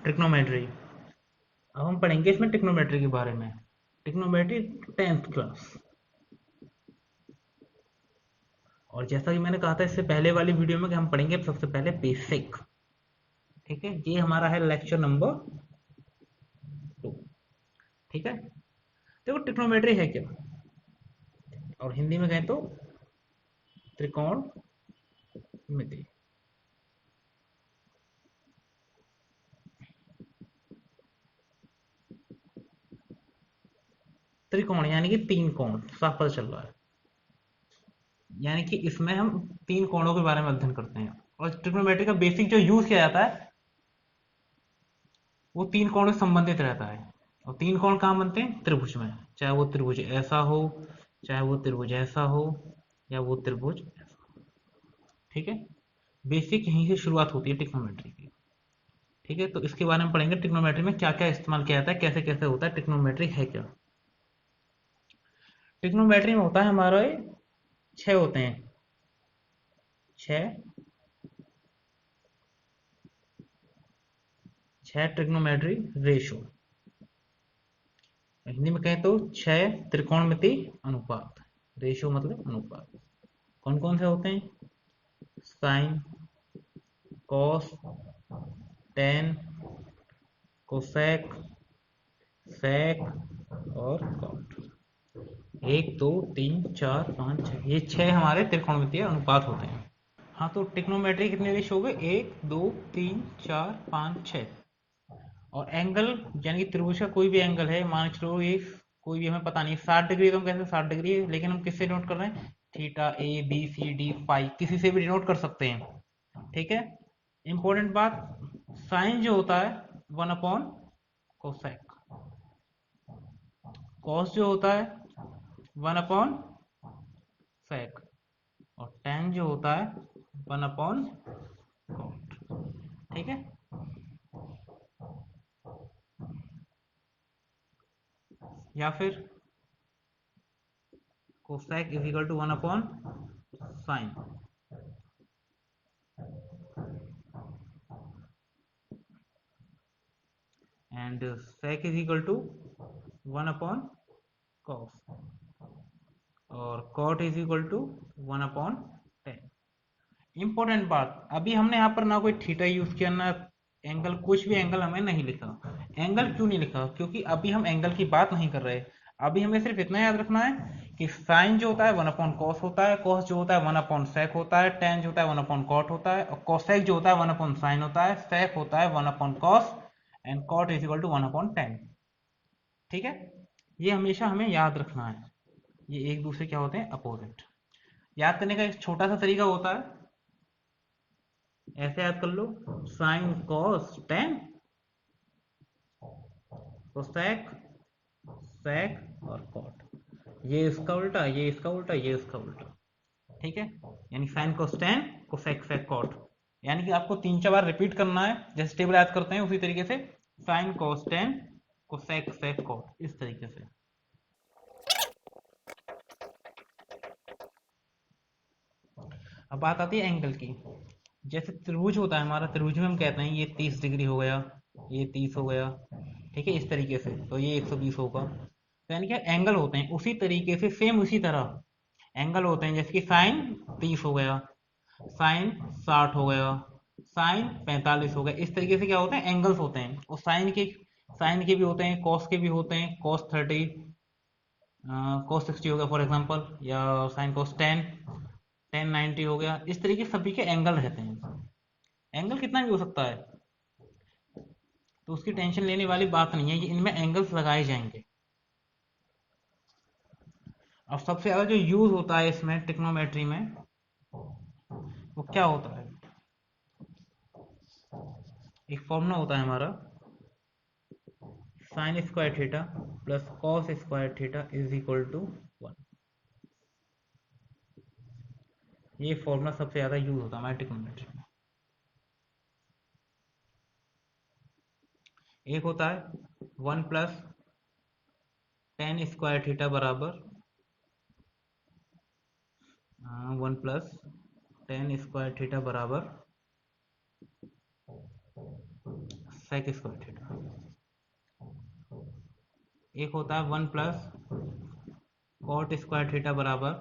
Trigonometry. अब हम पढ़ेंगे इसमें ट्रिग्नोमेट्री के बारे में। Trigonometry 10th class. और जैसा कि मैंने कहा था इससे पहले वाली वीडियो में कि हम पढ़ेंगे सबसे पहले बेसिक। ठीक है, ये हमारा है लेक्चर नंबर 2। ठीक है, देखो ट्रिग्नोमेट्री है क्या, और हिंदी में कहें तो त्रिकोण मिति। त्रिकोण यानी कि तीन कोण, साफ पता चल रहा है। यानी कि इसमें हम तीन कोणों के बारे में अध्ययन करते हैं, और ट्रिग्नोमेट्री का बेसिक जो यूज किया जाता है वो तीन कोणों से संबंधित रहता है। और तीन कोण कहाँ बनते हैं? त्रिभुज में। चाहे वो त्रिभुज ऐसा हो, चाहे वो त्रिभुज ऐसा हो, या वो त्रिभुज ऐसा। ठीक है, बेसिक यहीं से शुरुआत होती है ट्रिग्नोमेट्री की। ठीक है, तो इसके बारे में पढ़ेंगे ट्रिग्नोमेट्री में क्या क्या इस्तेमाल किया जाता है, कैसे कैसे होता है, ट्रिग्नोमेट्री है क्या। ट्रिग्नोमेट्री में होता है हमारे छह होते हैं, छह छह ट्रिग्नोमेट्री रेशो। हिंदी में कहें तो छह त्रिकोणमिति अनुपात। रेशो मतलब अनुपात। कौन कौन से होते हैं? Sine, cos, tan, cosec, sec और कॉट। एक, दो, तीन, चार, पाँच, छह, ये छह हमारे त्रिकोणमितीय अनुपात होते हैं। हाँ, तो ट्रिग्नोमेट्री कितने रेशो हो गए? एक, दो, तीन, चार, पाँच, छह। और एंगल यानी कि त्रिभुज का कोई भी एंगल है, मान के चलो ये कोई भी हमें पता नहीं 60 डिग्री, तो हम कैसे 60 डिग्री है, लेकिन हम किससे नोट कर रहे हैं? Theta, A B C D phi, किसी से भी डिनोट कर सकते हैं। ठीक है, इंपॉर्टेंट बात, साइन जो होता है 1 अपॉन कोसेक, कॉस जो होता है 1 अपॉन सेक, और टेन जो होता है 1 अपॉन कॉट। ठीक है, या फिर cosec is equal to 1 upon sine, and sec is equal to 1 upon cos, और cot is equal to 1 upon 10। Important बात, अभी हमने यहाँ पर ना कोई थीटा यूज किया ना एंगल, कुछ भी एंगल हमें नहीं लिखा। एंगल क्यों नहीं लिखा? क्योंकि अभी हम एंगल की बात नहीं कर रहे। अभी हमें सिर्फ इतना याद रखना है कि साइन जो होता है 1 अपॉन कॉस होता है, कॉस जो होता है 1 अपॉन सेक होता है, टेन जो होता है 1 अपॉन कॉट होता है, और कॉसेक जो होता है 1 अपॉन साइन होता है, सेक होता है 1 upon cos, and cot is equal to 1 upon 10। ठीक है, ये हमेशा हमें याद रखना है। ये एक दूसरे क्या होते हैं? अपोजिट। याद करने का एक छोटा सा तरीका होता है, ऐसे याद कर लो, sine cos tan, cosec sec और कॉट। ये इसका उल्टा, ये इसका उल्टा, ये इसका उल्टा। ठीक है, यानी sine cos tan, cosec sec cot. यानी कि आपको तीन चार बार रिपीट करना है, जैसे टेबल याद करते हैं उसी तरीके से, sine cos tan, cosec sec cot, इस तरीके से। अब बात आती है एंगल की। जैसे त्रिभुज होता है हमारा, त्रिभुज में हम कहते हैं ये 30 डिग्री हो गया, ये 30 हो गया। ठीक है, इस तरीके से, तो ये 120 होगा। तो यानी कि एंगल होते हैं उसी तरीके से, सेम उसी तरह एंगल होते हैं। जैसे कि साइन 30 हो गया, साइन 60 हो गया, साइन 45 हो गया। इस तरीके से क्या होते हैं? एंगल्स होते हैं। और साइन के भी होते हैं, कॉस के भी होते हैं, cos 30, cos 60 हो गया फॉर एग्जांपल, या साइन cos 10, 1090 हो गया। इस तरीके सभी के एंगल रहते हैं। एंगल कितना भी हो सकता है, तो उसकी टेंशन लेने वाली बात नहीं है, ये इनमें एंगल्स लगाए जाएंगे। और सबसे ज्यादा जो यूज होता है इसमें ट्रिग्नोमेट्री में, वो क्या होता है? एक फॉर्मूला होता है हमारा, sine square theta plus cos square theta is equal to 1। ये फॉर्मूला सबसे ज्यादा यूज होता है हमारे ट्रिग्नोमेट्री में। एक होता है 1 प्लस 10 स्क्वायर थीटा बराबर 1 प्लस 10 स्क्वायर थीटा बराबर सेक स्क्वायर थीटा, एक होता है 1 प्लस कॉट स्क्वायर थीटा बराबर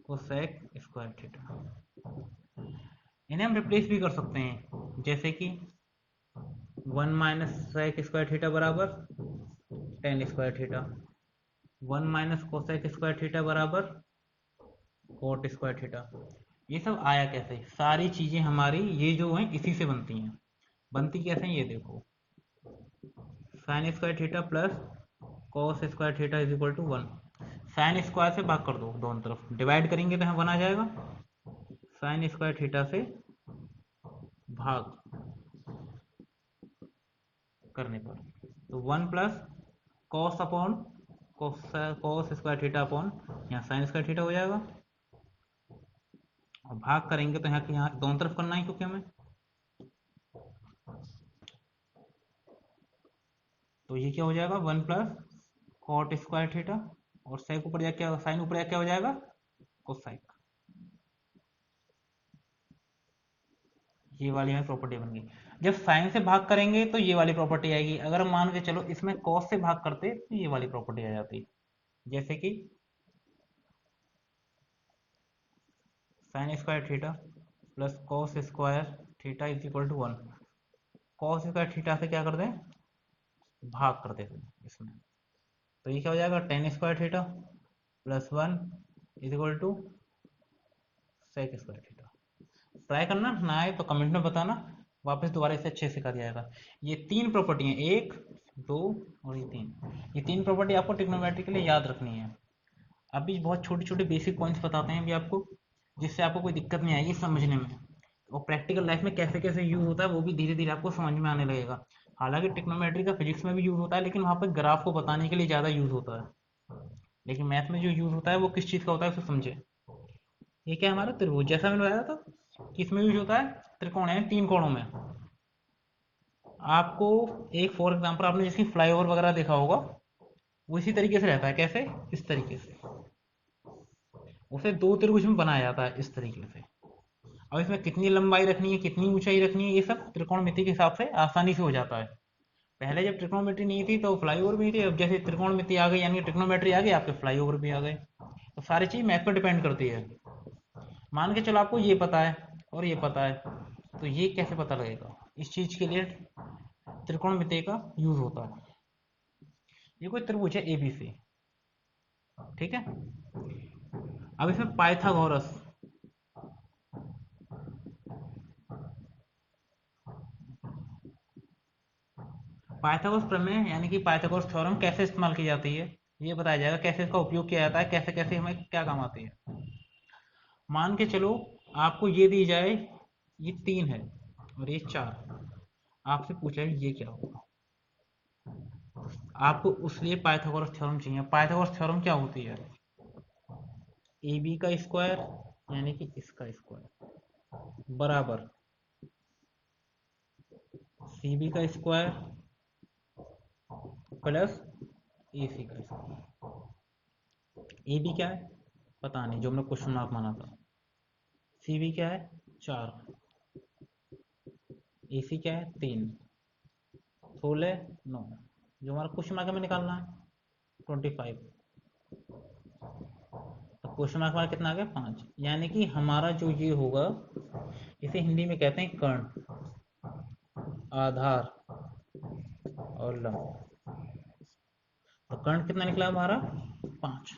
कोसेक स्क्वायर थीटा। इन्हें हम रिप्लेस भी कर सकते हैं, जैसे कि 1 माइनस सेक स्क्वायर थीटा बराबर ten square theta, 1 minus cosec square theta बराबर कोट स्क्वायर थीटा। ये सब आया कैसे? सारी चीजें हमारी ये जो हैं इसी से बनती हैं। बनती कैसे हैं ये देखो, sine square theta plus cos square theta is equal to 1। Sine square से भाग कर दो, दोनों तरफ डिवाइड करेंगे तो यहाँ 1 आ जाएगा, साइन स्क्वायर थीटा से भाग करने पर तो 1 plus cos upon cos square theta upon यहाँ साइन स्क्वायर थीटा हो जाएगा, और भाग करेंगे तो यहाँ दोनों तरफ करना है क्योंकि हमें, तो ये क्या हो जाएगा 1 प्लस कॉट स्क्वायर थीटा, और सेक ऊपर जाके क्या, साइन ऊपर जाके क्या हो जाएगा कोसाइक। ये वाली हमें प्रॉपर्टी बन गई। जब साइन से भाग करेंगे तो ये वाली प्रॉपर्टी आएगी। अगर मान के चलो इसमें कॉस से भाग करते तो ये वाली प्रॉपर्टी आ जाती, जैसे कि sine square theta plus cos square theta is equal to 1। Cos square theta से क्या कर दें, भाग कर देते इसमें, तो ये क्या हो जाएगा tan square theta plus 1 is equal to sec square theta. Try करना, ना आए तो कमेंट में बताना, वापस दोबारा इसे अच्छे से कर दिया। ये तीन प्रॉपर्टी हैं, 1 2 और ये तीन प्रॉपर्टी आपको ट्रिग्नोमेट्री के लिए याद रखनी है। अभी बहुत छोटे छोटे बेसिक पॉइंट्स बताते हैं अभी आपको, जिससे आपको कोई दिक्कत नहीं आएगी समझने में, और प्रैक्टिकल लाइफ में कैसे कैसे यूज होता है वो भी धीरे धीरे आपको समझ में आने लगेगा। हालांकि ट्रिग्नोमेट्री का फिजिक्स में भी यूज होता है, लेकिन वहाँ पर ग्राफ को बताने के लिए ज़्यादा यूज होता है, लेकिन मैथ में जो यूज होता है वो किस चीज़ का होता है उसे समझे। ये क्या हमारा त्रिभुज, जैसा मैंने बताया था किसमें यूज होता है, त्रिकोण है 3 कोणों में। आपको एक फॉर एग्जाम्पल आपने जिसकी फ्लाईओवर वगैरह देखा होगा, वो इसी तरीके से रहता है, कैसे, इस तरीके से, उसे 2 त्रिभुज में बनाया जाता है इस तरीके से। अब इसमें कितनी लंबाई रखनी है, कितनी ऊंचाई रखनी है, ये सब त्रिकोणमिति के हिसाब से आसानी से हो जाता है। पहले जब ट्रिकोणमिति नहीं थी तो फ्लाईओवर भी थी, अब जैसे त्रिकोणमिति आ गई यानी ट्रिकोणमेट्री आ गई, आपके फ्लाईओवर भी आ गए। तो सारी चीज मैथ पर डिपेंड करती है। मान के चलो आपको ये पता है और ये पता है, तो ये कैसे पता लगेगा, इस चीज के लिए त्रिकोणमिति का यूज होता है। ये कोई त्रिभुज है एबीसी, ठीक है। अब इसमें पाइथागोरस, पाइथागोरस प्रमेय यानी कि पाइथागोरस थ्योरम कैसे इस्तेमाल की जाती है ये बताया जाएगा, कैसे इसका उपयोग किया जाता है, कैसे कैसे हमें क्या काम आती है। मान के चलो आपको ये दी जाए, ये 3 है और ये 4, आपसे पूछा है ये क्या होगा, आपको उसलिए पाइथागोरस थ्योरम चाहिए। पाइथागोरस थ्योरम क्या होती है, ए बी का स्क्वायर यानी कि इसका स्क्वायर बराबर सी बी का स्क्वायर प्लस ए सी का स्क्वायर। ए बी क्या है पता नहीं, जो हमने क्वेश्चन मार्क माना था। सी बी क्या है 4, ए सी क्या है 3, 16 9, जो हमारा क्वेश्चन मार्क में निकालना है 25। तो क्वेश्चन मार्क हमारा कितना आ गया 5, यानी कि हमारा जो ये होगा इसे हिंदी में कहते हैं कर्ण, आधार और लंब। तो कर्ण कितना निकला हमारा 5।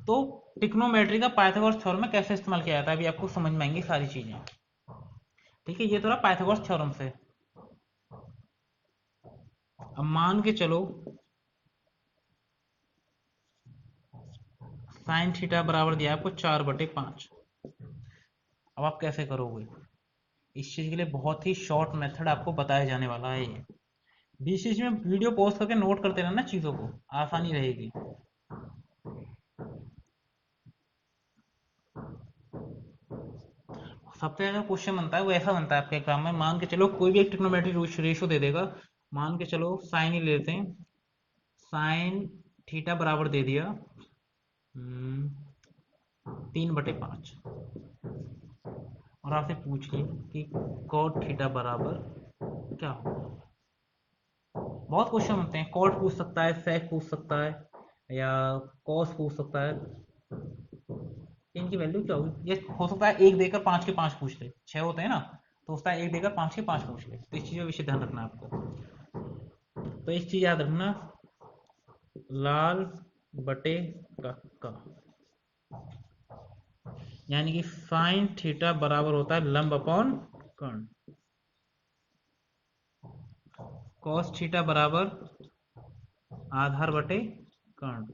तो ट्रिग्नोमेट्री का पाइथागोरस थ्योरम में कैसे इस्तेमाल किया जाता है अभी आपको समझ में आएंगी सारी चीजें, ठीक है। ये तो रहा पाइथागोरस थ्योरम से। अब मान के चलो साइन थीटा बराबर दिया आपको 4/5। अब आप कैसे करोगे, इस चीज के लिए बहुत ही शॉर्ट मेथड आपको बताया जाने वाला है। ये बीच बीच में वीडियो पॉज करके नोट करते रहना चीजों को, आसानी रहेगी। सबसे ज्यादा क्वेश्चन बनता है वो ऐसा बनता है आपके एग्जाम में, मान के चलो कोई भी एक ट्रिग्नोमेट्रिक रेशियो दे देगा, मान के चलो साइन ही लेते हैं, साइन थीटा बराबर दे दिया 3/5, और आपसे पूछिए कि कॉट थीटा बराबर क्या होगा। बहुत क्वेश्चन होते हैं, कॉट पूछ सकता है, सेक पूछ सकता है, या कॉस पूछ सकता है, इनकी वैल्यू क्या होगी। ये हो सकता है एक देकर पांच के पांच पूछ ले, छह होते हैं ना, तो उसका एक देकर पांच के पांच पूछ ले। तो इस चीज का विषय ध्यान रखना आपको। तो एक चीज याद रखना, लाल बटे का यानी कि साइन थीटा बराबर होता है लंब अपॉन कर्ण। कॉस थीटा बराबर आधार बटे कर्ण।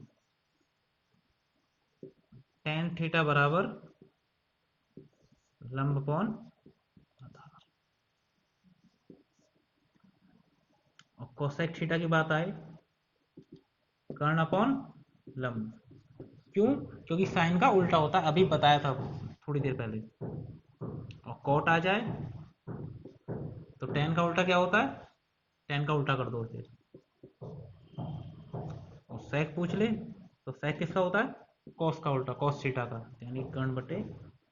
टेन थीटा बराबर लंब अपॉन आधार। और कोसेक थीटा की बात आए, कर्ण अपॉन लंब। क्यों? क्योंकि साइन का उल्टा होता है, अभी बताया था थोड़ी देर पहले। और कॉट आ जाए तो टेन का उल्टा क्या होता है, टेन का उल्टा कर दो उसे। और सेक पूछ ले तो सेक किसका होता है, कॉस का उल्टा, कॉस थीटा का, यानी कर्ण बटे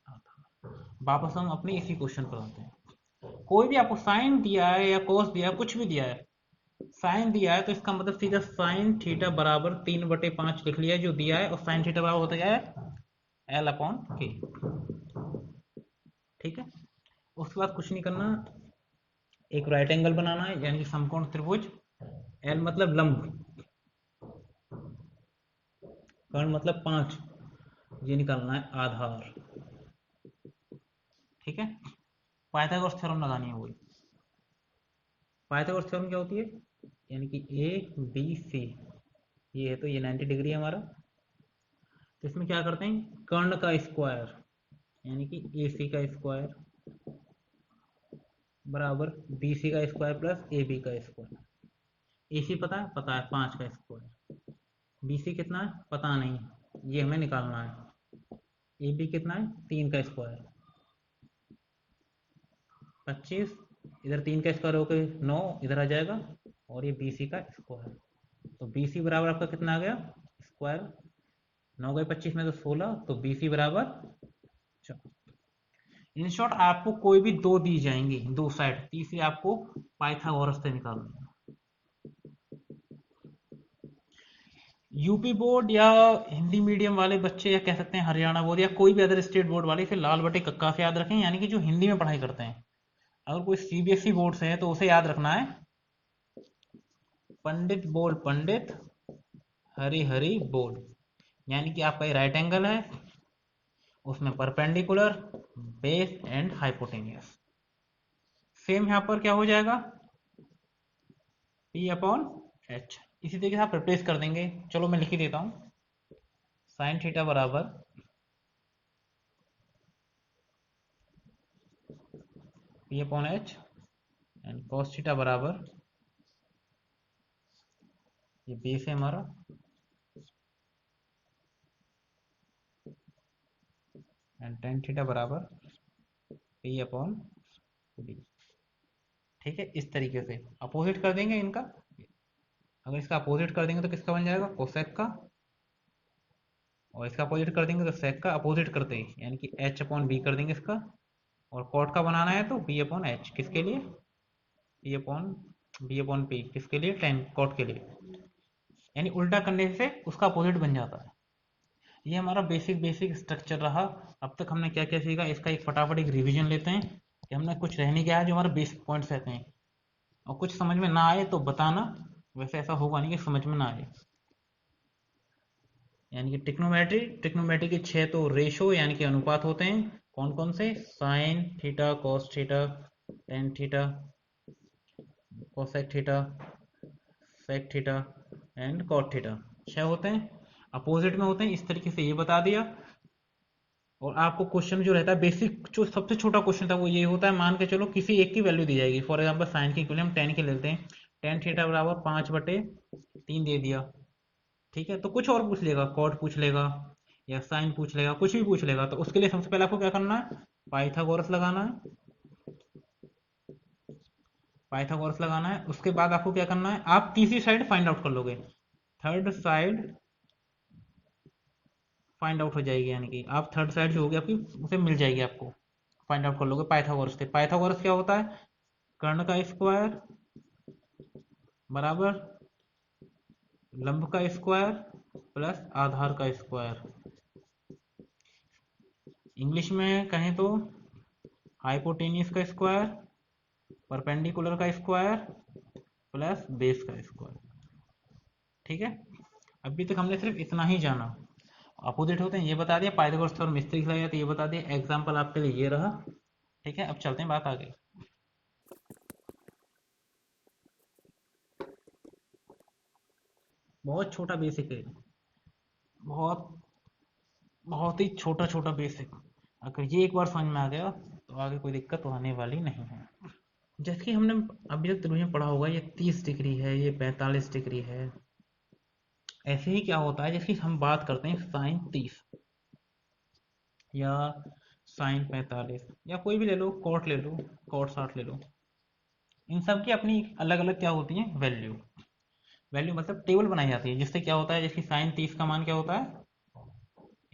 आधा। वापस हम अपने इसी क्वेश्चन पर आते हैं। कोई भी आपको साइन दिया है या कॉस दिया है, कुछ भी दिया है, साइन दिया है तो इसका मतलब सीधा साइन थीटा बराबर 3/5 लिख लिया जो दिया है, और साइन थीटा बराबर होता क्या है, एल अपॉन के। ठीक है, उसके बाद कुछ नहीं करना, एक राइट एंगल बनाना है यानी कि समकोण त्रिभुज। एल मतलब लंब, कर्ण मतलब 5, ये निकालना है आधार। ठीक है, पाइथागोरस थ्योरम लगानी है वही। पाइथागोरस थ्योरम क्या होती है, यानी कि ए बी सी, ये है तो ये 90 डिग्री है हमारा। तो इसमें क्या करते हैं, कर्ण का स्क्वायर यानी कि ए सी का स्क्वायर बराबर बी सी का स्क्वायर प्लस ए बी का स्क्वायर। ए सी पता है, 5 का स्क्वायर। बी सी कितना है पता नहीं, ये हमें निकालना है। ए बी कितना है, 3 का स्क्वायर 25, इधर 3 का स्क्वायर होकर 9 इधर आ जाएगा, और ये बी सी का स्क्वायर। तो बी सी बराबर आपका कितना आ गया, स्क्वायर 9 गए 25 में तो 16, तो बी सी बराबर। इन शॉर्ट आपको कोई भी दो दी जाएंगी, दो साइड, तीसरी आपको पाइथागोरस से निकालना है। यूपी बोर्ड या हिंदी मीडियम वाले बच्चे, या कह सकते हैं हरियाणा बोर्ड या कोई भी अदर स्टेट बोर्ड वाले, इसे लाल बटे कक्का से याद रखें, यानी कि जो हिंदी में पढ़ाई करते हैं। अगर कोई सीबीएसई बोर्ड से है तो उसे याद रखना है पंडित बोल पंडित, हरि हरि बोल। यानी कि आपका ये राइट एंगल है, उसमें perpendicular, base and hypotenuse. Same यहां पर क्या हो जाएगा, पी अपॉन एच। इसी तरीके से आप रिप्लेस कर देंगे। चलो मैं लिख ही देता हूं, साइन थीटा बराबर P upon H, and cos theta बराबर, ये बेस है हमारा, एंड टेन थीटा बराबर पी अपॉन बी। ठीक है, इस तरीके से अपोजिट कर देंगे इनका। अगर इसका अपोजिट कर देंगे तो किसका बन जाएगा, कोसेक का, और इसका अपोजिट कर देंगे तो सेक का। अपोजिट करते ही यानी कि एच अपॉन बी कर देंगे इसका, और कॉट का बनाना है तो बी अपॉन एच, किसके लिए, बी अपॉन पी, किसके लिए, टेन कॉट के लिए। यानी उल्टा करने से उसका अपोजिट बन जाता है। ये हमारा बेसिक बेसिक स्ट्रक्चर रहा। अब तक हमने क्या क्या सीखा, इसका एक फटाफट एक रिवीजन लेते हैं कि हमने कुछ रहने क्या है जो हमारे बेसिक पॉइंट्स रहते हैं। और कुछ समझ में ना आए तो बताना, वैसे ऐसा होगा नहीं कि समझ में ना आए। यानी कि ट्रिग्नोमेट्री, ट्रिग्नोमेट्री के 6 तो रेशो यानी कि अनुपात होते हैं। कौन कौन से, sine theta, cos theta, tan theta, cosec theta, sec theta and cot theta, 6 होते हैं। अपोजिट में होते हैं, इस तरीके से ये बता दिया। और आपको क्वेश्चन जो रहता है बेसिक, जो सबसे छोटा क्वेश्चन था वो ये होता है, मान के चलो किसी एक की वैल्यू दी जाएगी। फॉर एग्जांपल साइन की वैल्यू हम 10 की लेते हैं, टेन थीटा बराबर 5/3 दे दिया। ठीक है, तो कुछ और पूछ लेगा, कॉट पूछ लेगा या साइन पूछ लेगा, कुछ भी पूछ लेगा। तो उसके लिए सबसे पहले आपको क्या करना है, पाइथागोरस लगाना है। पाइथागोरस लगाना है, उसके बाद आपको क्या करना है, आप तीसरी साइड फाइंड आउट कर लोगे, थर्ड साइड फाइंड आउट हो जाएगी। यानी कि आप थर्ड साइड जो होगी आपकी, उसे मिल जाएगी आपको। फाइंड आउट कर लोगे पाइथागोरस से। पाइथागोरस क्या होता है? कर्ण का स्क्वायर बराबर लंब का स्क्वायर प्लस आधार का स्क्वायर। इंग्लिश में कहें तो हाइपोटेन्यूज का स्क्वायर, परपेंडिकुलर का स्क्वायर प्लस बेस का स्क्वायर। ठीक है, अभी तक हमने सिर्फ इतना ही जाना। अपोजिट होते हैं ये बता दिया, पाइथागोरस थ्योरम मिस्त्री खिलाया जाता है ये बता दिया, एग्जाम्पल आपके लिए ये रहा। ठीक है, अब चलते हैं बात आगे। बहुत छोटा बेसिक है, बहुत बहुत ही छोटा छोटा बेसिक। अगर ये एक बार समझ में आ गया तो आगे कोई दिक्कत तो आने वाली नहीं है। जैसे कि हमने अभी तक त्रिभुज में पढ़ा होगा, ये 30 डिग्री है, ये 45 डिग्री है। ऐसे ही क्या होता है, जैसे कि हम बात करते हैं साइन 30 या साइन 45 या कोई भी ले लो, कॉट ले लो, कॉट 60 ले लो। इन सब की अपनी अलग अलग क्या होती है, वैल्यू। वैल्यू मतलब टेबल बनाई जाती है, जिससे क्या होता है, जैसे साइन 30 का मान क्या होता है,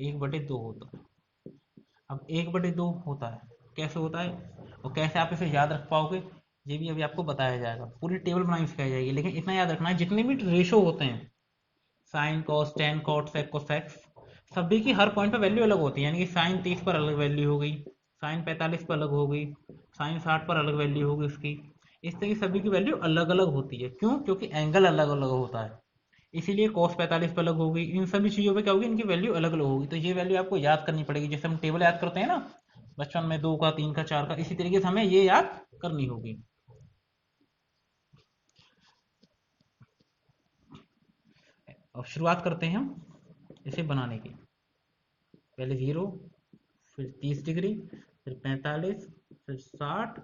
1/2 होता है। अब 1/2 होता है, कैसे होता है और कैसे आप इसे याद रख पाओगे, ये भी अभी आपको बताया जाएगा। पूरी टेबल बनानी सिखाई जाएगी, लेकिन इतना याद रखना है जितने भी रेशो होते हैं, sine cos tan cot sec cosecs, सभी की हर पॉइंट पे वैल्यू अलग होती है। यानी कि साइन 30 पर अलग वैल्यू हो गई, साइन 45 पर अलग हो गई, साइन 60 पर अलग वैल्यू होगी उसकी। इस तरह की सभी की वैल्यू अलग अलग होती है। क्यों? क्योंकि एंगल अलग अलग होता है, इसीलिए cos 45 पर अलग होगी। इन सभी चीज़ों पे क्या होगी, इनकी वैल्यू अलग अलग होगी। तो ये वैल्यू आपको याद करनी पड़ेगी, जैसे हम टेबल याद करते हैं ना बचपन में, 2 का 3 का 4 का, इसी तरीके से हमें ये याद करनी होगी। अब शुरुआत करते हैं हम इसे बनाने की। पहले 0, फिर 30 डिग्री, फिर 45, फिर 60,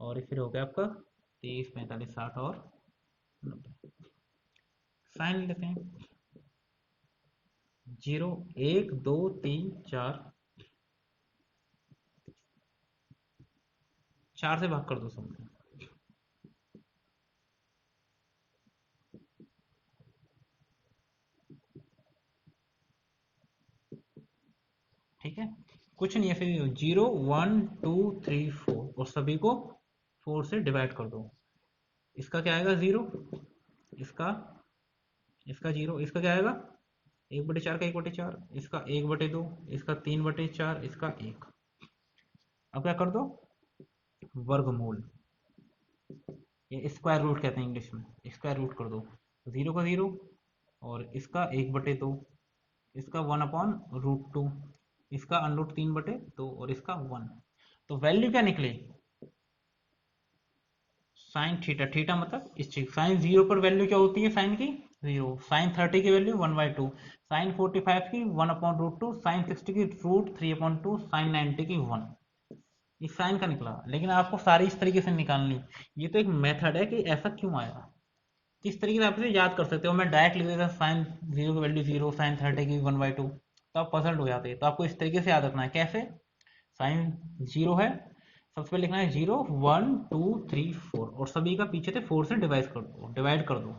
और फिर हो गया आपका 30 45 60 और 90। साइन लेते हैं, 0 1 2 3 4, 4 से भाग कर दो सब में। ठीक है, कुछ नहीं है, फिर 0 1 2 3 4 और सभी को 4 से डिवाइड कर दो। इसका क्या आएगा 0, इसका इसका 0, इसका क्या आएगा 1/4 का 1/4, इसका 1/2, इसका 3/4, इसका 1। अब क्या कर दो, वर्गमूल, ये स्क्वायर रूट कहते हैं इंग्लिश में, स्क्वायर रूट कर दो। 0 का 0 और इसका 1/2, इसका 1/√2, इसका √3/2 और इसका 1। तो वैल्यू क्या निकली, साइन थीटा, थीटा मतलब इस चीज, साइन 0 पर वैल्यू क्या होती है साइन की 0, साइन 30 की वैल्यू 1/2, साइन 45 की 1/√2, साइन 60 की √3/2, साइन 90 की 1। ये साइन का निकला, लेकिन आपको सारी इस तरीके से निकालनी। ये तो एक मेथड है कि ऐसा क्यों आया, किस तरीके से आप इसे याद कर सकते हो। मैं डायरेक्ट लिख देता साइन 0 की वैल्यू 0, साइन 30 की 1/2, तो आप पजल्ड हो जाते। तो आपको इस तरीके से याद रखना है, कैसे, साइन 0 है, सबसे पहले लिखना है 0 1 2 3 4 और सभी का पीछे से 4 से डिवाइड कर दो, डिवाइड कर दो,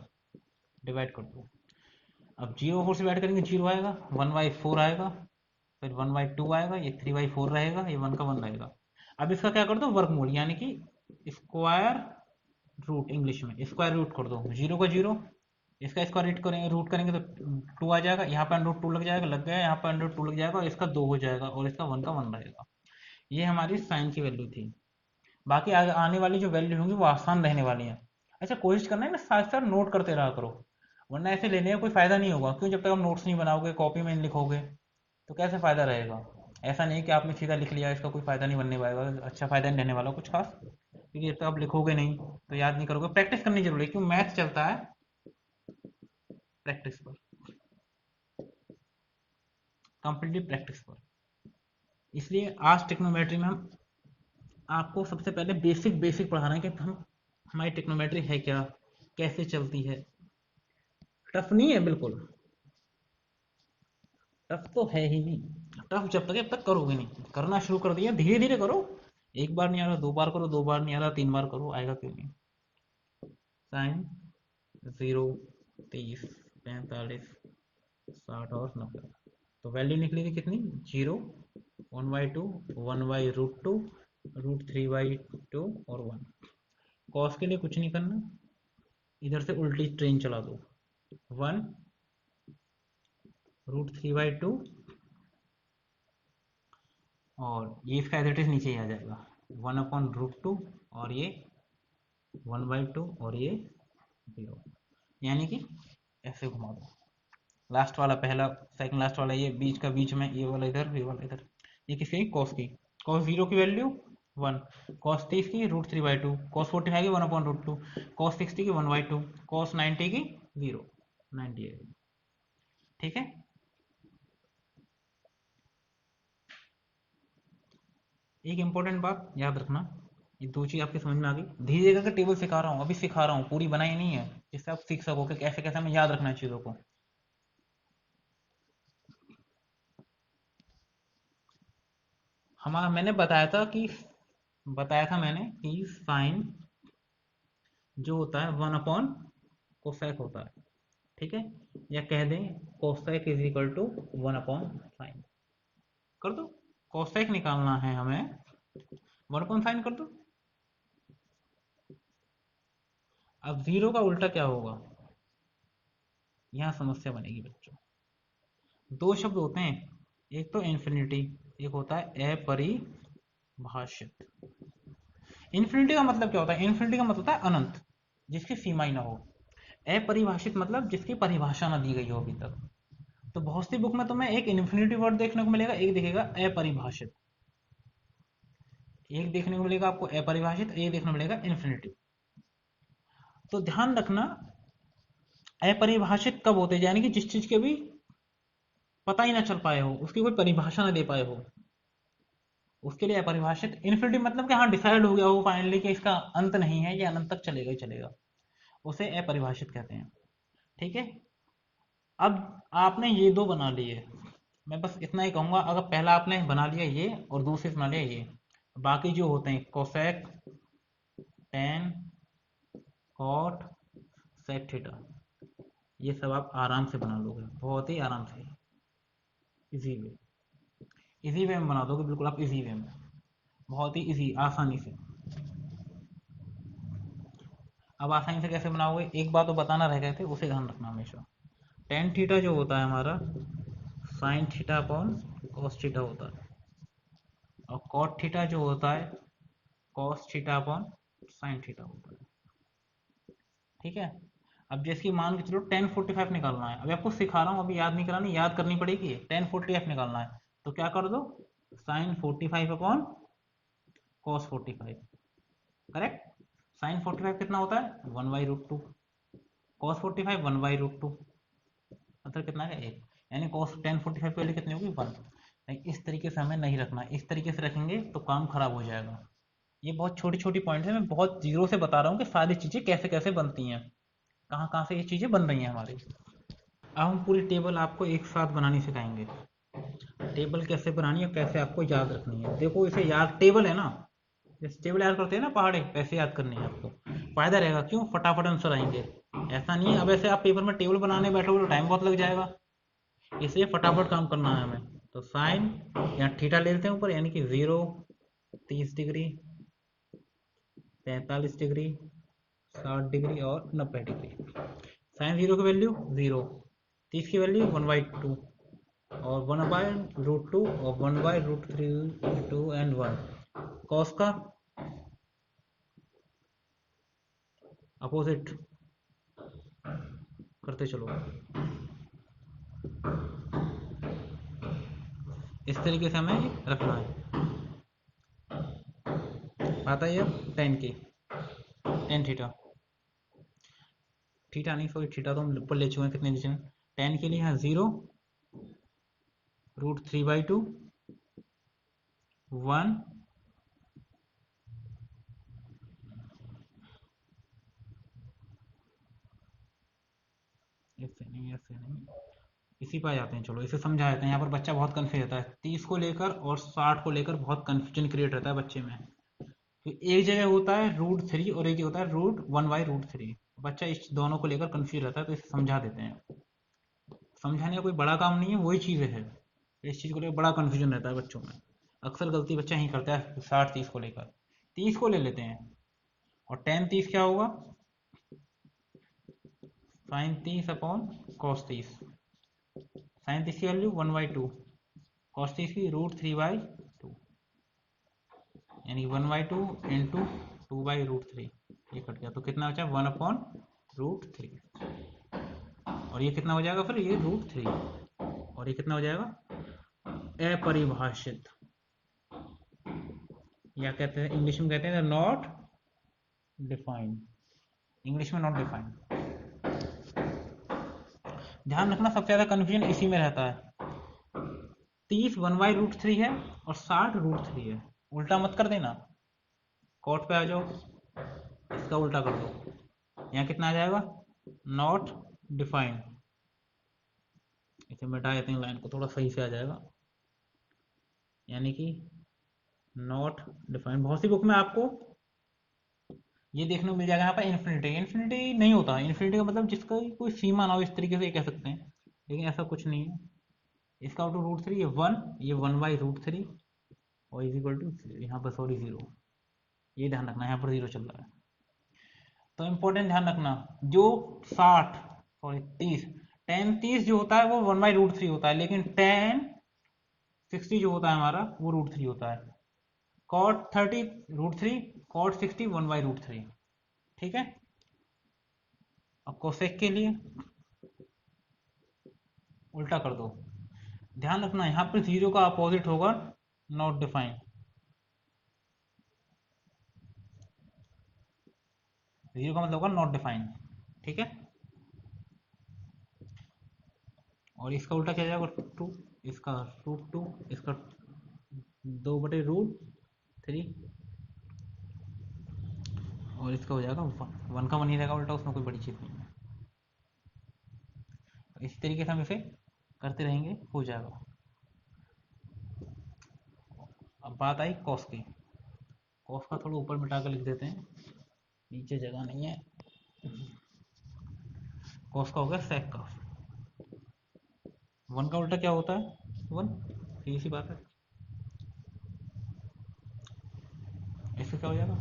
डिवाइड कर दो। अब 0 4 से डिवाइड करेंगे 0 आएगा, 1/4 आएगा, फिर 1/2 आएगा, ये 3/4 रहेगा, ये 1 का 1 रहेगा। अब इसका क्या कर दो, वर्गमूल, यानी कि स्क्वायर रूट, इंग्लिश में स्क्वायर रूट कर दो। 0 का 0, इसका स्क्वायर रूट करेंगे तो 2 आ जाएगा, यहाँ पर √2 लग जाएगा, लग गया, यहाँ पर √2 लग जाएगा और इसका 2 हो जाएगा और इसका 1 का 1 रहेगा। ये हमारी साइन की वैल्यू थी। बाकी आने वाली जो वैल्यू होंगी वो आसान रहने वाली हैं। अच्छा, कोशिश करना है ना साथ साथ नोट करते रहा करो, वरना ऐसे लेने का कोई फायदा नहीं होगा। क्यों? जब तक आप नोट्स नहीं बनाओगे, कॉपी में नहीं लिखोगे, तो कैसे फायदा रहेगा। ऐसा नहीं कि आपने सीधा लिख लिया, इसका कोई फायदा नहीं बनने वाला, अच्छा फायदा नहीं रहने वाला कुछ खास, क्योंकि जब तक आप लिखोगे नहीं तो याद नहीं करोगे। प्रैक्टिस करनी जरूरी है, क्यों, मैथ चलता है प्रैक्टिस पर, कंप्लीटली प्रैक्टिस पर। इसलिए आज टेक्नोमेट्री में हम आपको सबसे पहले बेसिक बेसिक पढ़ा रहे हैं कि हम हमारी टेक्नोमेट्री है क्या, कैसे चलती है। टफ नहीं है बिल्कुल, टफ तो है ही नहीं। टफ जब तक करोगे नहीं, करना शुरू कर दिया धीरे धीरे करो। एक बार नहीं आ रहा 2 बार करो, 2 बार नहीं आ रहा 3 बार करो, आएगा क्यों नहीं। साइन 0 30 45 60 और 90, तो वैल्यू निकली थी कितनी, 0 1/2, 1/√2, √3/2 और 1। कॉस के लिए कुछ नहीं करना, इधर से उल्टी ट्रेन चला दो। 1 √3/2 और ये इसका एज इट इज नीचे ही आ जाएगा 1/√2 और ये 1/2 और ये 0, यानी कि ऐसे घुमा दो। लास्ट वाला पहला, सेकंड लास्ट वाला ये बीच का बीच में, ये वाला इधर, ये वाला इधर। ये किसकी? कॉस की। कॉस 0 की वैल्यू 1, कॉस 30 की √3/2, कॉस 45 की 1/√2, कॉस 60 की 1/2, कॉस 90 की 0, 90 है। ठीक है, एक इंपॉर्टेंट बात याद रखना, ये दो चीज आपकी समझ में आ गई। धीरे धीरे टेबल सिखा रहा हूँ, अभी सिखा रहा हूँ, पूरी बनाई नहीं है, जिससे आप सीख सको कि कैसे कैसे हमें याद रखना है चीजों को। हमारा मैंने बताया था कि साइन जो होता है 1/कोसेक होता है। ठीक है, या कह दें कोसेक इज इक्वल टू 1/साइन। कर दो, कोसेक निकालना है हमें, 1/साइन कर दो। अब 0 का उल्टा क्या होगा, यहां समस्या बनेगी बच्चों। दो शब्द होते हैं, एक तो इन्फिनिटी, एक होता है अपरिभाषित। इन्फिनिटी का मतलब क्या होता है? इन्फिनिटी का मतलब होता है अनंत, जिसकी सीमा ही ना हो। अपरिभाषित मतलब जिसकी परिभाषा ना दी गई हो अभी तक। तो बहुत सी बुक में तुम्हें एक इन्फिनिटी वर्ड देखने को मिलेगा, एक दिखेगा अपरिभाषित। एक देखने को मिलेगा आपको अपरिभाषित, एक देखने को मिलेगा इन्फिनिटी। तो ध्यान रखना, अपरिभाषित कब होते हैं? यानी कि जिस चीज के भी पता ही ना चल पाए हो, उसकी कोई परिभाषा ना दे पाए हो, उसके लिए अपरिभाषित। इन्फिनिटी मतलब कि हाँ डिसाइड हो गया हो फाइनली कि इसका अंत नहीं है, ये अनंत तक चलेगा ही चलेगा, उसे अपरिभाषित कहते हैं। ठीक है, अब आपने ये दो बना लिए, मैं बस इतना ही कहूंगा, अगर पहला आपने बना लिया ये और दूसरे बना लिया ये, बाकी जो होते हैं cosec, tan, cot, sec theta, ये सब आप आराम से बना लोगे, बहुत ही आराम से, इजी वे, इजी वे में बना दोगे, बिल्कुल आप इजी वे में, बहुत ही इजी, आसानी से। अब आसानी से कैसे बनाओगे, एक बात तो बताना रह गए थे, उसे ध्यान रखना हमेशा। टेन थीटा जो होता है हमारा sine theta upon cos theta होता है, और कॉट थीटा जो होता है cos theta upon sine theta होता है। ठीक है, अब जैसे कि मान के चलो 1045 निकालना है, अभी आपको सिखा रहा हूँ, अभी याद नहीं करानी, याद करनी पड़ेगी। 1045 निकालना है तो क्या कर दो, sine 45 upon cos 45, correct. Sine 45 कितना होता है 1/√2, कॉस 45 1/√2, मतलब कितना है 1, यानी कॉस 1045 की वैल्यू कितनी होगी 1। इस तरीके से हमें नहीं रखना, इस तरीके से रखेंगे तो काम खराब हो जाएगा। ये बहुत छोटी छोटी पॉइंट है, मैं बहुत जीरो से बता रहा हूँ कि सारी चीजें कैसे कैसे बनती हैं, कहाँ कहाँ से ये चीजें बन रही हैं हमारी। अब हम पूरी टेबल आपको एक साथ बनानी सिखाएंगे, टेबल कैसे बनानी है, कैसे आपको याद रखनी है। देखो इसे याद, टेबल है ना, जैसे टेबल याद करते हैं ना पहाड़े, वैसे याद करनी है आपको, फायदा रहेगा। क्यों? फटाफट आंसर आएंगे। ऐसा नहीं है अब ऐसे आप पेपर में टेबल बनाने बैठोगे तो टाइम बहुत लग जाएगा, इसलिए फटाफट काम करना है हमें। तो साइन, यहाँ थीटा ले लेते हैं ऊपर, यानी कि 0, 30 डिग्री, 45 डिग्री, 60 डिग्री और 90 डिग्री। साइन 0 की वैल्यू 0, 30 की वैल्यू 1/2 और 1/√2 और 1/√3 2 एंड 1। कॉस का अपोजिट करते चलो, इस तरीके से हमें रखना है। आता है अब टेन की, टेन थीटा, थीटा नहीं सॉरी, थीटा तो हम ऊपर ले चुके हैं, कितने नीचे। टेन के लिए यहाँ 0, √3/2, 1, ऐसे नहीं ऐसे नहीं, इसी पर आ जाते हैं। चलो इसे समझा देते हैं, यहाँ पर बच्चा बहुत कन्फ्यूज रहता है, 30 को लेकर और 60 को लेकर बहुत कन्फ्यूजन क्रिएट रहता है बच्चे में। तो एक जगह होता है √3 और एक जगह होता है √1/√3, बच्चा इस दोनों को लेकर कन्फ्यूज रहता है, तो इसे समझा देते हैं। समझाने का कोई बड़ा काम नहीं है, वही चीज़ है, इस चीज़ को लेकर बड़ा कन्फ्यूजन रहता है बच्चों में। अक्सर गलती बच्चा यही करता है 60-30 को लेकर। 30 को ले लेते हैं और tan 30 क्या होगा, sin 30 अपॉन cos 30। sin 30 की वैल्यू 1/2, cos 30 की √3/2, यानी 1/2 इंटू 2/√3। ये कट गया तो कितना बचा 1/√3। और ये कितना हो जाएगा फिर, ये √3, और ये कितना हो जाएगा अपरिभाषित, या कहते हैं इंग्लिश में कहते हैं नॉट डिफाइंड, इंग्लिश में नॉट डिफाइंड। ध्यान रखना सबसे ज्यादा कंफ्यूजन इसी में रहता है। 30 1/√3 है और 60 √3 है, उल्टा मत कर देना, कॉट पे आ जाओ, इसका उल्टा कर दो, यहाँ कितना आ जाएगा नॉट डिफाइंड। इसे मिटा देते हैं लाइन को, थोड़ा सही से आ जाएगा, यानी कि नॉट डिफाइंड। बहुत सी बुक में आपको ये देखने को मिल जाएगा यहाँ पर इन्फिनिटी, इन्फिनिटी नहीं होता, इन्फिनिटी का मतलब जिसका कोई सीमा ना हो, इस तरीके से कह सकते हैं, लेकिन ऐसा कुछ नहीं है। इसका आउट √3 ये 1, ये 1/√3 और इज इक्वल टू यहाँ पर सॉरी 0, ये ध्यान रखना यहाँ पर 0 चल रहा है। तो इंपॉर्टेंट ध्यान रखना, जो 30 tan 30 जो होता है वो 1/√3 होता है, लेकिन tan 60 जो होता है हमारा वो √3 होता है। cot 30 √3, cot 60 1/√3, ठीक है। अब कोसेक के लिए उल्टा कर दो, ध्यान रखना यहाँ पर 0 का अपोजिट होगा नॉट डिफाइंड, 0 का मतलब होगा नॉट डिफाइंड, ठीक है। और इसका उल्टा क्या जाएगा 2, इसका √2, इसका 2/√3, और इसका हो जाएगा 1 का 1 ही रहेगा उल्टा, उसमें कोई बड़ी चीज नहीं है। इसी तरीके से हम इसे करते रहेंगे, हो जाएगा। अब बात आई कॉस की, कॉस का थोड़ा ऊपर मिटा कर लिख देते हैं, नीचे जगह नहीं है। कॉस का हो गया सेक का, 1 का उल्टा क्या होता है 1, सीधी सी बात है। इससे क्या हो जाएगा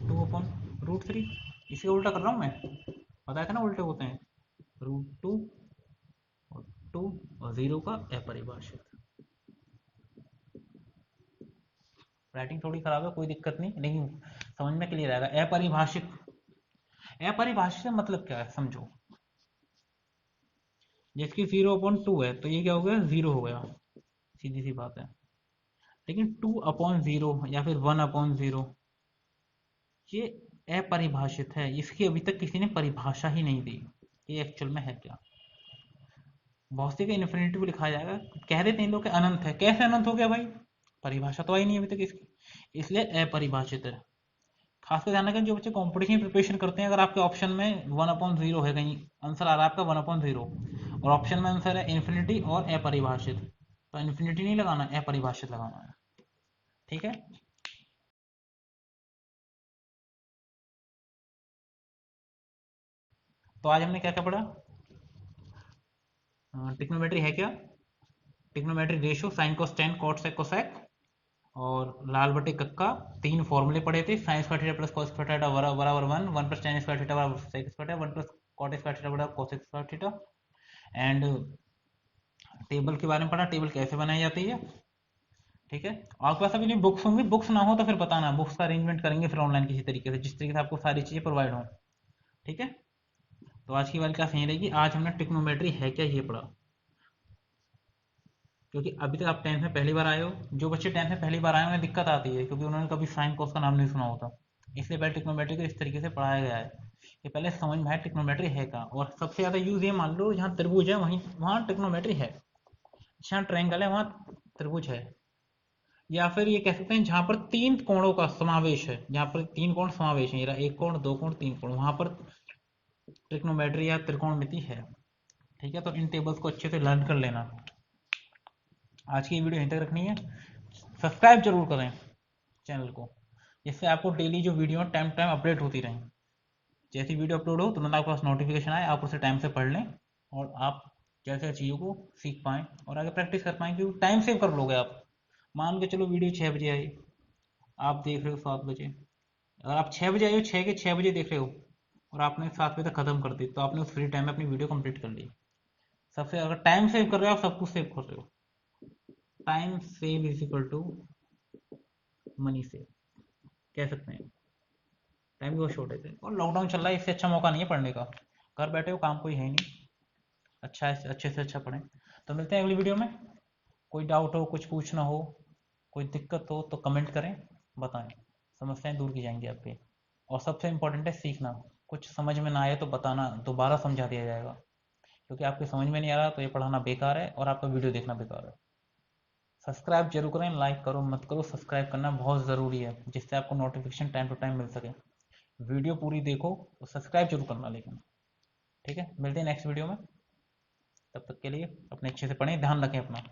2/√3, इसी का उल्टा कर रहा हूँ मैं, पता था ना उल्टे होते हैं, √2 और 2 और 0 का अपरिभाषित। राइटिंग थोड़ी खराब है, कोई दिक्कत नहीं, लेकिन समझ में क्लियर आएगा। अपरिभाषित, अपरिभाषित मतलब क्या है समझो, जिसकी 0/2 है तो ये क्या हो गया 0 हो गया, सीधी सी बात है। लेकिन 2/0 या फिर 1/0 ये अपरिभाषित है, इसकी अभी तक किसी ने परिभाषा ही नहीं दी, ये एक्चुअल में है क्या। बहुत सी का इन्फिनिटी भी लिखा जाएगा, कह देते हैं लोग अनंत है, कैसे अनंत हो गया भाई, परिभाषा तो आई नहीं अभी तक इसकी, इसलिए अपरिभाषित है। खासकर ध्यान रखें जो बच्चे कॉम्पिटिशन प्रिपरेशन करते हैं, अगर आपके ऑप्शन में 1/0 है, कहीं आंसर आ रहा है आपका 1/0 और ऑप्शन में आंसर है इन्फिनिटी और अपरिभाषित, तो इन्फिनिटी नहीं लगाना, अपरिभाषित लगाना है, ठीक है। तो आज हमने क्या क्या पढ़ा, ट्रिग्नोमेट्री है क्या, trigonometry ratio, sine cos tan cot sec cosec, और लाल बटे कक्का, 3 फॉर्मूले पढ़े थे, sine square theta plus cos square theta बराबर 1, 1 प्लस टेन स्क्वायर थीटा बराबर sec square theta, 1 plus cot square theta बराबर cosec square theta. And table के बारे में पढ़ा, टेबल कैसे बनाई जाती है, ठीक है। आपके पास अभी नहीं बुक्स होंगी, बुक्स ना हो तो फिर बताना, बुक्स का अरेंजमेंट करेंगे फिर ऑनलाइन किसी तरीके से, जिस तरीके से आपको सारी चीजें प्रोवाइड हो, ठीक है। तो आज की वाली क्लास यही रहेगी, आज हमने ट्रिग्नोमेट्री है क्या ये पढ़ा, क्योंकि अभी तक आप 10th में पहली बार आए हो, जो बच्चे 10th में पहली बार आए उन्हें दिक्कत आती है, क्योंकि उन्होंने कभी साइन कोस का नाम नहीं सुना होता, इसलिए पहले ट्रिग्नोमेट्री को इस तरीके से पढ़ाया गया है कि पहले समझ में आए ट्रिग्नोमेट्री है क्या। और सबसे ज्यादा यूज ये मान लो जहाँ त्रिभुज है वहीं वहाँ ट्रिग्नोमेट्री है, जहाँ ट्रायंगल है वहाँ त्रिभुज है, या फिर ये कह सकते हैं जहां पर 3 कोणों का समावेश है, जहां पर 3 कोण समावेश है, एक कोण 2 कोण 3 कोण, वहां पर ट्रिग्नोमेट्री या त्रिकोणमिति है, ठीक है। तो इन टेबल्स को अच्छे से लर्न कर लेना। आज की वीडियो यहीं तक रखनी है, सब्सक्राइब जरूर करें चैनल को, जिससे आपको डेली जो वीडियो टाइम टाइम अपडेट होती रहें, जैसी वीडियो अपलोड हो तुरंत आपके पास नोटिफिकेशन आए, आप उसे टाइम से पढ़ लें और आप क्या क्या चीज़ों को सीख पाएँ और आगे प्रैक्टिस कर पाएँ, क्योंकि टाइम सेव कर लोगे आप। मान के चलो वीडियो 6 बजे आई, आप देख रहे हो 7 बजे। अगर आप 6 बजे आए हो, 6 के 6 बजे देख रहे हो और आपने 7 बजे तक खत्म कर दी, तो आपने उस फ्री टाइम में अपनी वीडियो कंप्लीट कर ली। सबसे अगर टाइम सेव कर रहे हो, आप सब कुछ सेव कर रहे हो। Time save is equal to money save कह सकते हैं। टाइम की बहुत शॉर्टेज है और लॉकडाउन चल रहा है, इससे अच्छा मौका नहीं है पढ़ने का। घर बैठे हो, काम कोई है नहीं, अच्छा है, अच्छे से अच्छा पढ़ें। तो मिलते हैं अगली वीडियो में। कोई डाउट हो, कुछ पूछना हो, कोई दिक्कत हो तो कमेंट करें, बताएं, समस्याएं दूर की जाएंगी आपकी। और सबसे इम्पोर्टेंट है सीखना। कुछ समझ में ना आए तो बताना, दोबारा समझा दिया जाएगा। क्योंकि आपके समझ में नहीं आ रहा तो ये पढ़ाना बेकार है और आपका वीडियो देखना बेकार है। सब्सक्राइब जरूर करें, लाइक करो मत करो, सब्सक्राइब करना बहुत ज़रूरी है, जिससे आपको नोटिफिकेशन टाइम टू टाइम मिल सके। वीडियो पूरी देखो तो सब्सक्राइब जरूर करना लेकिन। ठीक है, मिलते हैं नेक्स्ट वीडियो में। तब तक के लिए अपने अच्छे से पढ़ें, ध्यान रखें अपना।